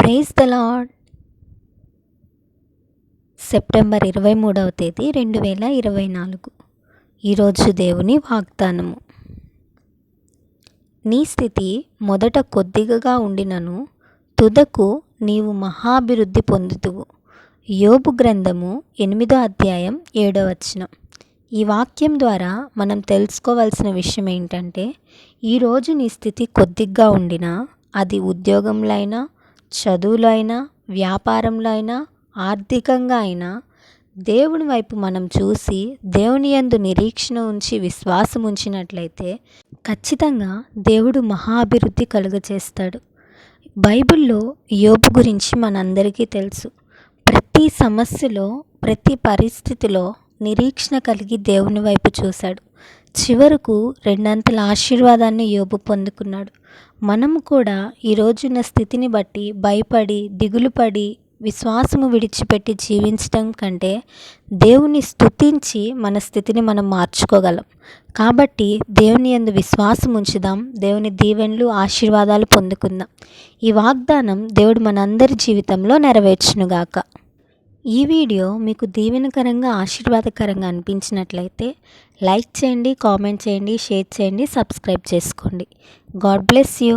Praise the lord. September 23వ తేదీ 2024. ఈరోజు దేవుని వాగ్దానము. నీ స్థితి మొదట కొద్దిగా ఉండినను తుదకు నీవు మహాభివృద్ధి పొందుదువు. యోబు గ్రంథము 8వ అధ్యాయం 7వ వచనం. ఈ వాక్యం ద్వారా మనం తెలుసుకోవాల్సిన విషయం ఏంటంటే, ఈరోజు నీ స్థితి కొద్దిగా ఉండినా, అది ఉద్యోగంలో అయినా, చదువులో అయినా, వ్యాపారంలో అయినా, ఆర్థికంగా అయినా, దేవుని వైపు మనం చూసి దేవుని యందు నిరీక్షణ ఉంచి విశ్వాసం ఉంచినట్లయితే ఖచ్చితంగా దేవుడు మహాభివృద్ధి కలుగచేస్తాడు. బైబిల్లో యోబు గురించి మనందరికీ తెలుసు. ప్రతి సమస్యలో, ప్రతి పరిస్థితిలో నిరీక్షణ కలిగి దేవుని వైపు చూశాడు. చివరకు 2 అంతల ఆశీర్వాదాన్ని యోబు పొందుకున్నాడు. మనము కూడా ఈరోజున్న స్థితిని బట్టి భయపడి, దిగులుపడి, విశ్వాసము విడిచిపెట్టి జీవించడం కంటే దేవుని స్తుతించి మన స్థితిని మనం మార్చుకోగలం. కాబట్టి దేవుని యందు విశ్వాసం ఉంచుదాం. దేవుని దీవెనలు, ఆశీర్వాదాలు పొందుకుందాం. ఈ వాగ్దానం దేవుడు మనందరి జీవితంలో నెరవేర్చునుగాక. ఈ వీడియో మీకు దీవెనకరంగా, ఆశీర్వాదకరంగా అనిపించినట్లయితే లైక్ చేయండి, కామెంట్ చేయండి, షేర్ చేయండి, సబ్స్క్రైబ్ చేసుకోండి. God bless you.